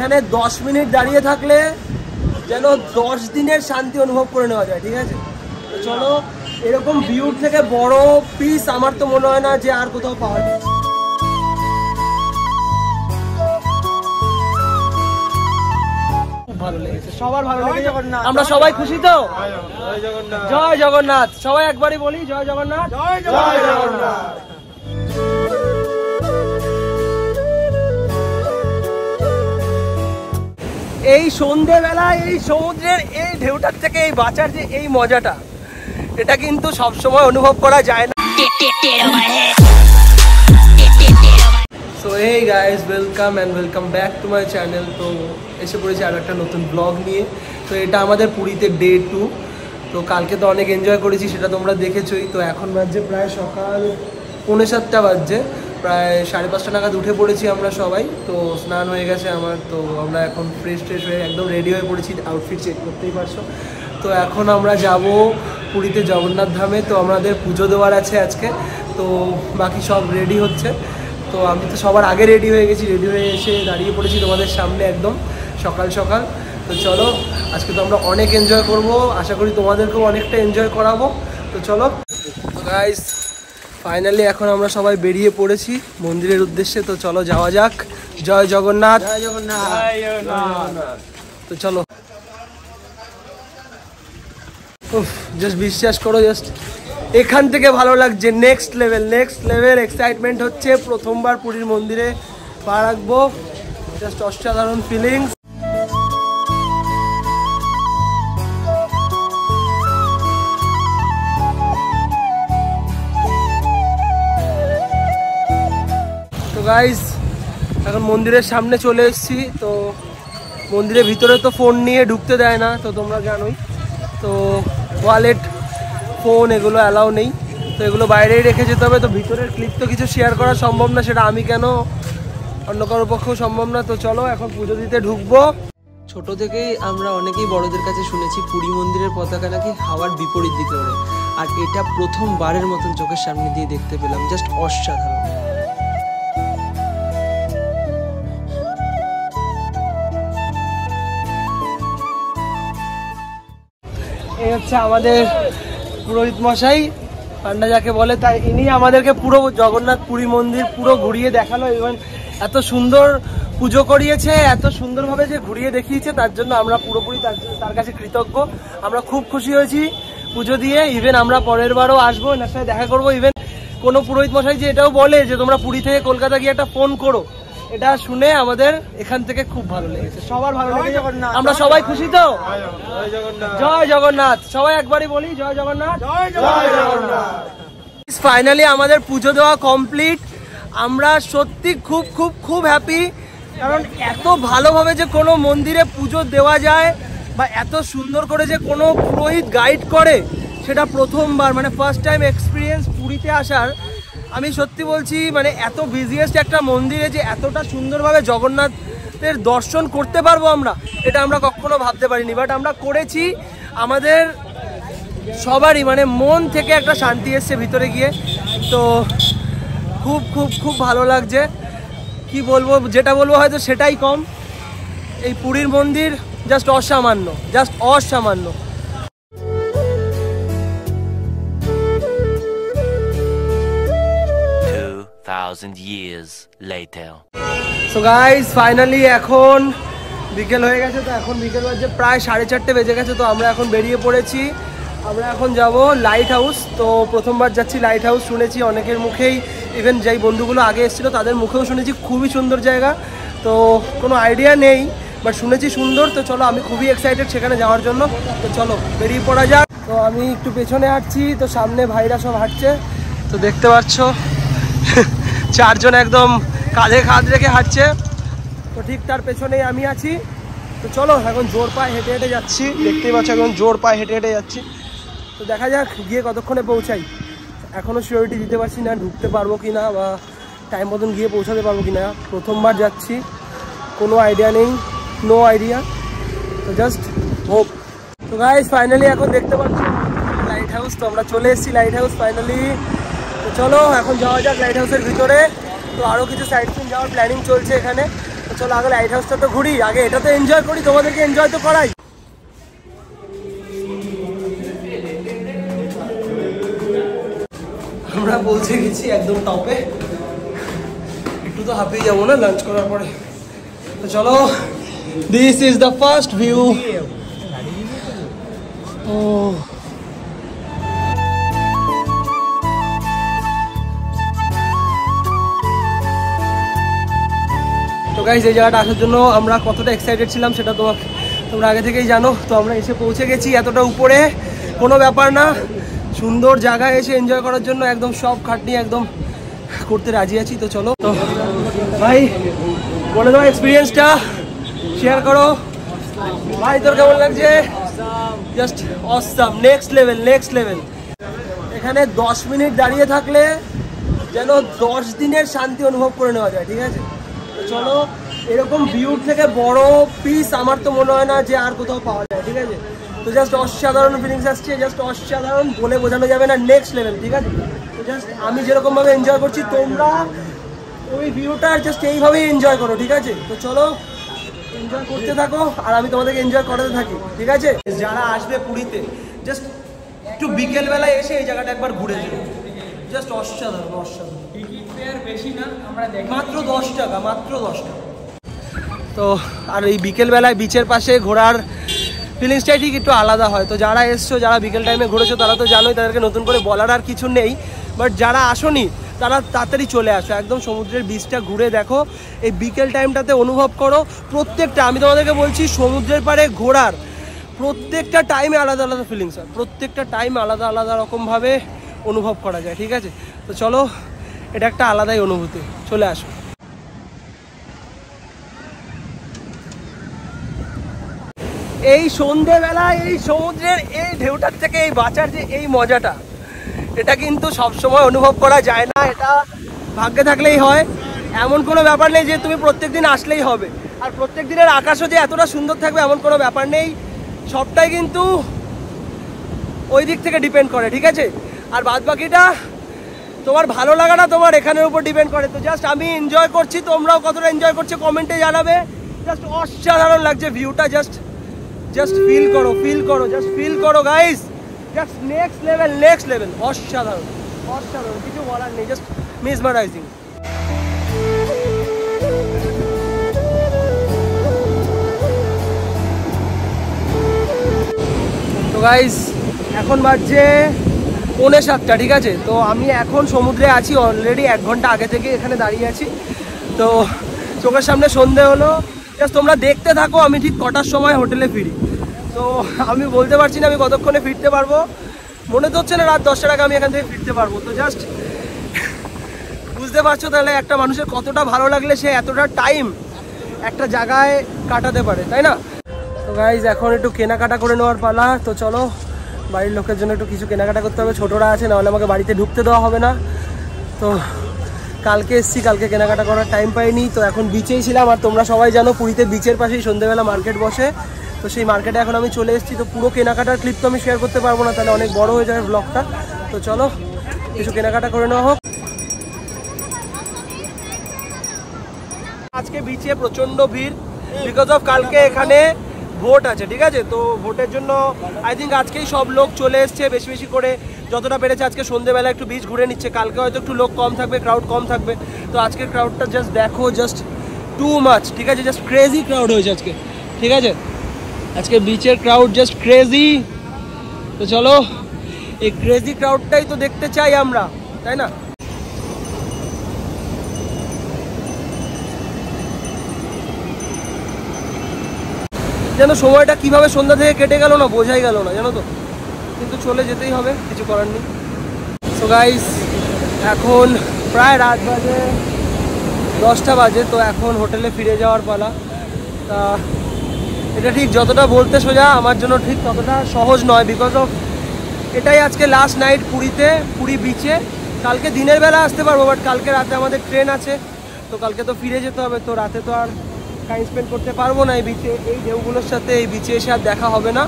এখানে 10 মিনিট দাঁড়িয়ে থাকলে যেন 10 দিনের শান্তি অনুভব করে নেওয়া যায়, ঠিক আছে? তো চলো, এরকম ভিউর থেকে বড় পিস আমার তো মনে হয় না যে আর কোথাও পাওয়া যায়। ভালো লেগেছে, সবার ভালো লেগেছে, আমরা সবাই খুশি তো? জয় জগন্নাথ, সবাই একবারই বলি জয় জগন্নাথ, জয় জগন্নাথ। এই সন্ধ্যেবেলায় এই সমুদ্রের এই ঢেউটার থেকে এই বাঁচার যে এই মজাটা, এটা কিন্তু সবসময় অনুভব করা যায় না। So hey guys, welcome and welcome back to my channel. তো এসে পড়েছি আর একটা নতুন ব্লগ নিয়ে। তো এটা আমাদের পুরীতে ডে 2। তো কালকে তো অনেক এনজয় করেছি, সেটা তোমরা দেখেছোই। তো এখন বাজছে প্রায় সকাল 7:45 বাজছে, প্রায় 5:30 নাগাদ উঠে পড়েছি আমরা সবাই। তো স্নান হয়ে গেছে আমার, তো আমরা এখন ফ্রেশ হয়ে একদম রেডি হয়ে পড়েছি, আউটফিট চেক করতেই পারছো। তো এখন আমরা যাব পুরীতে জগন্নাথ ধামে। তো আমাদের পুজো দেওয়ার আছে আজকে, তো বাকি সব রেডি হচ্ছে। তো আমি তো সবার আগে রেডি হয়ে গেছি, রেডি হয়ে এসে দাঁড়িয়ে পড়েছি তোমাদের সামনে একদম সকাল সকাল। তো চলো, আজকে তো আমরা অনেক এনজয় করব, আশা করি তোমাদেরকেও অনেকটা এনজয় করাবো। তো চলো। তো গাইস, ফাইনালি এখন আমরা সবাই বেরিয়ে পড়েছি মন্দিরের উদ্দেশ্যে। তো চলো যাওয়া যাক। জয় জগন্নাথ, জয় জগন্নাথ, জয় জগন্নাথ। তো চলো। জাস্ট বিশ্বাস করো, জাস্ট এখান থেকে ভালো লাগছে। নেক্সট লেভেল এক্সাইটমেন্ট হচ্ছে। প্রথমবার পুরীর মন্দিরে পা রাখবো, জাস্ট অসাধারণ ফিলিংস। তো গাইস, এখন মন্দিরের সামনে চলে এসেছি। তো মন্দিরের ভিতরে তো ফোন নিয়ে ঢুকতে দেয় না, তো তোমরা জানোই। তো ওয়ালেট, ফোন এগুলো অ্যালাউ নেই, তো এগুলো বাইরেই রেখে যেতে হবে। তো ভিতরের ক্লিপ তো কিছু শেয়ার করা সম্ভব না, সেটা আমি কেন, অন্য কারোর পক্ষেও সম্ভব না। তো চলো এখন পুজো দিতে ঢুকবো। ছোট থেকেই আমরা অনেকেই বড়দের কাছে শুনেছি পুরী মন্দিরের পতাকা নাকি হাওয়ার বিপরীত দিকে ওড়ে, আর এটা প্রথমবারের মতন চোখের সামনে দিয়ে দেখতে পেলাম। জাস্ট অসাধারণ। এই হচ্ছে আমাদের পুরোহিত মশাই, পান্ডা যাকে বলে, তাই ইনি আমাদেরকে পুরো জগন্নাথ পুরী মন্দির পুরো ঘুরিয়ে দেখালো। এবং এত সুন্দর পুজো করিয়েছে, এত সুন্দরভাবে যে ঘুরিয়ে দেখিয়েছে, তার জন্য আমরা পুরোপুরি তার কাছে কৃতজ্ঞ। আমরা খুব খুশি হয়েছি পুজো দিয়ে। ইভেন আমরা পরের বারও আসবো, এনার সাথে দেখা করবো। ইভেন কোনো পুরোহিত মশাই যে এটাও বলে যে তোমরা পুরী থেকে কলকাতা গিয়ে একটা ফোন করো, এটা শুনে আমাদের এখান থেকে খুব ভালো লেগেছে, সবার ভালো লেগেছে, আমরা সবাই খুশি তো? জয় জগন্নাথ, সবাই একবারই বলি জয় জগন্নাথ, জয় জগন্নাথ। ফাইনালি আমাদের পুজো দেওয়া কমপ্লিট। আমরা সত্যি খুব খুব খুব হ্যাপি, কারণ এত ভালোভাবে যে কোনো মন্দিরে পুজো দেওয়া যায় বা এত সুন্দর করে যে কোনো পুরোহিত গাইড করে, সেটা প্রথমবার, মানে ফার্স্ট টাইম এক্সপিরিয়েন্স পুরীতে আসার। আমি সত্যি বলছি, মানে এত বিজিয়েস্ট একটা মন্দিরে যে এতটা সুন্দরভাবে জগন্নাথের দর্শন করতে পারবো আমরা, এটা আমরা কখনো ভাবতে পারিনি। বাট আমরা করেছি, আমাদের সবারই মানে মন থেকে একটা শান্তি এসছে ভিতরে গিয়ে। তো খুব খুব খুব ভালো লাগছে। কি বলবো, যেটা বলবো হয়তো সেটাই কম। এই পুরীর মন্দির জাস্ট অসামান্য, জাস্ট অসামান্য। সো গাইস, ফাইনালি এখন বিকেল হয়ে গেছে। তো এখন বিকেল বাজে প্রায় 4:30 বেজে গেছে। তো আমরা এখন বেরিয়ে পড়েছি। আমরা এখন যাব লাইট হাউস। তো প্রথমবার যাচ্ছি লাইট হাউস। শুনেছি অনেকের মুখেই, ইভেন যেই বন্ধুগুলো আগে এসেছিলো তাদের মুখেও শুনেছি খুবই সুন্দর জায়গা। তো কোনো আইডিয়া নেই, বাট শুনেছি সুন্দর। তো চলো, আমি খুবই এক্সাইটেড সেখানে যাওয়ার জন্য। তো চলো বেরিয়ে পড়া যাক। তো আমি একটু পেছনে হাঁটছি, তো সামনে ভাইরা সব হাঁটছে। তো দেখতে পাচ্ছ 4 জন একদম কাঁধে কাঁধ রেখে হাঁটছে। তো ঠিক তার পেছনেই আমি আছি। তো চলো এখন জোর পায়ে হেঁটে হেঁটে যাচ্ছি, দেখতেই পাচ্ছ এখন জোর পায়ে হেঁটে হেঁটে যাচ্ছি। তো দেখা যাক গিয়ে কতক্ষণে পৌঁছাই। এখনও সিওরিটি দিতে পারছি না ঢুকতে পারবো কি না, বা টাইম মতন গিয়ে পৌঁছাতে পারবো কি না। প্রথমবার যাচ্ছি, কোনো আইডিয়া নেই, নো আইডিয়া। তো জাস্ট হোপ। তো গাইস, ফাইনালি এখন দেখতে পাচ্ছি লাইট হাউস। তো আমরা চলে এসেছি লাইট হাউস ফাইনালি। তো চলো এখন যাওয়া যাক লাইট হাউসের ভিতরে। তো আরও কিছু সাইট সিন যাওয়ার প্ল্যানিং চলছে এখানে। চলো আগে লাইট হাউসটা তো ঘুরি, আগে এটা তো এনজয় করি, তোমাদেরকে এনজয় তো করাই। আমরা পৌঁছে গেছি একদম টপে, একটু তো হাঁপিয়ে যাবো না লাঞ্চ করার পরে। তো চলো, this is the first view. ও তো গাইস, এই জায়গাটা আসার জন্য আমরা কতটা এক্সাইটেড ছিলাম সেটা তোমরা আগে থেকেই জানো। তো আমরা এসে পৌঁছে গেছি এতটা উপরে, কোনো ব্যাপার না, সুন্দর জায়গায় এসে এনজয় করার জন্য একদম সব খাটনি একদম করতে রাজি আছি। তো চলো, তো ভাই বলে দাও এক্সপিরিয়েন্সটা শেয়ার করো। ভাই তোর কেমন লাগছে? Just awesome, next level, next level. এখানে 10 মিনিট দাঁড়িয়ে থাকলে যেন 10 দিনের শান্তি অনুভব করে নেওয়া যায়, ঠিক আছে? তো চলো, এরকম ভিউর থেকে বড় পিস আমার তো মনে হয় না যে আর কোথাও পাওয়া যায়, ঠিক আছে? তো জাস্ট অসাধারণ ফিলিংস আসছে, জাস্ট অসাধারণ, বলে বোঝানো যাবে না, নেক্সট লেভেল, ঠিক আছে? তো জাস্ট আমি যেরকমভাবে এনজয় করছি, তোমরা ওই ভিউটা জাস্ট এইভাবেই এনজয় করো, ঠিক আছে? তো চলো এনজয় করতে থাকো আর আমি তোমাদেরকে এনজয় করাতে থাকি, ঠিক আছে? যারা আসবে পুরীতে জাস্ট একটু বিকেলবেলায় এসে এই জায়গাটা একবার ঘুরে যাবে, জাস্ট অসাধারণ, অসাধারণ। টিকিট ফেয়ার বেশি না, আমরা দেখি মাত্র 10 টাকা, মাত্র 10 টাকা। তো আর এই বিকেলবেলায় বিচের পাশে ঘোরার ফিলিংসটাই ঠিক একটু আলাদা হয়। তো যারা এসছো, যারা বিকেল টাইমে ঘুরেছো, তারা তো জানোই, তাদেরকে নতুন করে বলার আর কিছু নেই। বাট যারা আসোনি তারা তাড়াতাড়ি চলে আসো, একদম সমুদ্রের বিচটা ঘুরে দেখো, এই বিকেল টাইমটাতে অনুভব করো প্রত্যেকটা। আমি তোমাদেরকে বলছি, সমুদ্রের পাড়ে ঘোরার প্রত্যেকটা টাইমে আলাদা আলাদা ফিলিংস হয়, প্রত্যেকটা টাইম আলাদা আলাদা রকমভাবে অনুভব করা যায়, ঠিক আছে? তো চলো, এটা একটা আলাদাই অনুভূতি, চলে আসো। এই সন্ধেবেলায় এই সমুদ্রের এই ঢেউটার থেকে এই বাঁচার যে এই মজাটা, এটা কিন্তু সবসময় অনুভব করা যায় না, এটা ভাগ্যে থাকলেই হয়। এমন কোনো ব্যাপার নেই যে তুমি প্রত্যেকদিন আসলেই হবে, আর প্রত্যেক দিনের আকাশও যে এতটা সুন্দর থাকবে এমন কোনো ব্যাপার নেই। সবটাই কিন্তু ওই দিক থেকে ডিপেন্ড করে, ঠিক আছে? আর বাদ বাকিটা তোমার ভালো লাগাটা তোমার এখানের উপর ডিপেন্ড করে। তো জাস্ট আমি এনজয় করছি, তোমরাও কতটা এনজয় করছো কমেন্টে জানাবে। জাস্ট অসাধারণ লাগছে ভিউটা, জাস্ট ফিল করো, ফিল করো, জাস্ট ফিল করো guys, just next level, next level, অসাধারণ, অসাধারণ, কিছু বলার নেই, জাস্ট মেসমারাইজিং। তো গাইস, এখন বাজছে 6:45, ঠিক আছে? তো আমি এখন সমুদ্রে আছি অলরেডি 1 ঘন্টা আগে থেকে এখানে দাঁড়িয়ে আছি। তো চোখের সামনে সন্ধে হলো, জাস্ট তোমরা দেখতে থাকো আমি ঠিক কটার সময় হোটেলে ফিরি। তো আমি বলতে পারছি না আমি কতক্ষণে ফিরতে পারবো, মনে তো হচ্ছে না রাত 10টার আগে আমি এখান থেকে ফিরতে পারবো। তো জাস্ট বুঝতে পারছো তাহলে একটা মানুষের কতটা ভালো লাগলে সে এতটা টাইম একটা জায়গায় কাটাতে পারে, তাই না? তো গাইজ, এখন একটু কেনাকাটা করে নেওয়ার পালা। তো চলো, বাড়ির লোকের জন্য একটু কিছু কেনাকাটা করতে হবে, ছোটরা আছে, নাহলে আমাকে বাড়িতে ঢুকতে দেওয়া হবে না। তো কালকে এসছি, কালকে কেনাকাটা করার টাইম পাইনি। তো এখন বিচেই ছিলাম, আর তোমরা সবাই জানো পুরীতে বিচের পাশেই সন্ধ্যেবেলা মার্কেট বসে। তো সেই মার্কেটে এখন আমি চলে এসেছি। তো পুরো কেনাকাটার ক্লিপ তো আমি শেয়ার করতে পারবো না, তাহলে অনেক বড় হয়ে যাবে ব্লগটা। তো চলো কিছু কেনাকাটা করে নেওয়া হোক। আজকে বিচে প্রচন্ড ভিড়, বিকজ অফ কালকে এখানে ভোট আছে, ঠিক আছে? তো ভোটের জন্য আই থিঙ্ক আজকেই সব লোক চলে এসছে বেশি বেশি করে, যতটা পেরেছে আজকে সন্ধ্যেবেলা একটু বিচ ঘুরে নিচ্ছে। কালকে হয়তো একটু লোক কম থাকবে, ক্রাউড কম থাকবে। তো আজকের ক্রাউডটা জাস্ট দেখো, জাস্ট টু মাচ, ঠিক আছে? জাস্ট ক্রেজি ক্রাউড হয়েছে আজকে, ঠিক আছে? আজকে বিচের ক্রাউড জাস্ট ক্রেজি। তো চলো, এই ক্রেজি ক্রাউডটাই তো দেখতে চাই আমরা, তাই না? যেন সময়টা কিভাবে সন্ধ্যা থেকে কেটে গেল না, বোঝাই গেল না, জানো তো? কিন্তু চলে যেতেই হবে, কিছু করার নেই। সো গাইস, এখন প্রায় রাত বাজে 10টা বাজে। তো এখন হোটেলে ফিরে যাওয়ার পালা। তা এটা ঠিক যতটা বলতে সোজা, আমার জন্য ঠিক ততটা সহজ নয়, বিকজ অফ এটাই আজকে লাস্ট নাইট পুরীতে, পুরী বিচে। কালকে দিনের বেলা আসতে পারবো, বাট কালকে রাতে আমাদের ট্রেন আছে। তো কালকে তো ফিরে যেতে হবে। তো রাতে তো আর টাইম স্পেন্ড করতে পারবো না এই বিচে, এই ঢেউগুলোর সাথে এই বিচে এসে আর দেখা হবে না।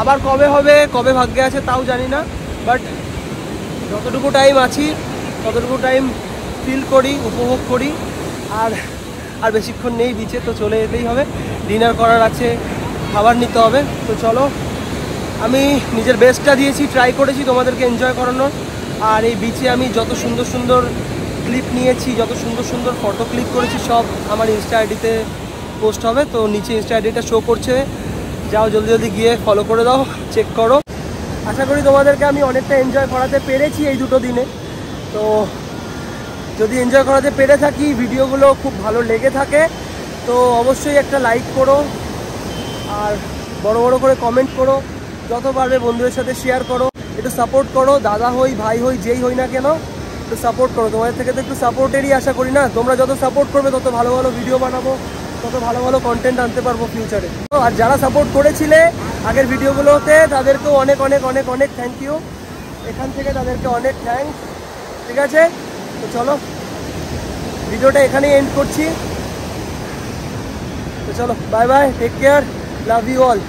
আবার কবে হবে, কবে ভাগ্যে আছে তাও জানি না, বাট যতটুকু টাইম আছি ততটুকু টাইম ফিল করি, উপভোগ করি। আর আর বেশিক্ষণ নেই বিচে, তো চলে যেতেই হবে। ডিনার করার আছে, খাবার নিতে হবে। তো চলো, আমি নিজের বেস্টটা দিয়েছি, ট্রাই করেছি তোমাদেরকে এনজয় করানোর। আর এই বিচে আমি যত সুন্দর সুন্দর ক্লিপ নিয়েছি, যত সুন্দর সুন্দর ফটো ক্লিক করেছি, সব আমার ইনস্টা আইডিতে পোস্ট হবে। তো নিচে ইনস্টা আইডিটা শো করছে, যাও জলদি জলদি গিয়ে ফলো করে দাও, চেক করো। আশা করি তোমাদেরকে আমি অনেকটা এনজয় করাতে পেরেছি এই দুটো দিনে। তো যদি এনজয় করাতে পেরে থাকি, ভিডিওগুলো খুব ভালো লেগে থাকে, তো অবশ্যই একটা লাইক করো আর বড় বড় করে কমেন্ট করো, যত পারবে বন্ধুদের সাথে শেয়ার করো, একটু সাপোর্ট করো। দাদা হই, ভাই হই, যেই হই না কেন, একটু সাপোর্ট করো। তোমাদের থেকে তো একটু সাপোর্টেরই আশা করি না। তোমরা যত সাপোর্ট করবে তত ভালো ভালো ভিডিও বানাবো, তত ভালো ভালো কন্টেন্ট আনতে পারবো ফিউচারে। আর যারা সাপোর্ট করেছিলে আগের ভিডিওগুলোতে, তাদেরকেও অনেক অনেক অনেক অনেক থ্যাংক ইউ। এখান থেকে তাদেরকে অনেক থ্যাঙ্কস। ঠিক আছে, তো চলো ভিডিওটা এখানেই এন্ড করছি। তো চলো, bye bye, take care, love you all.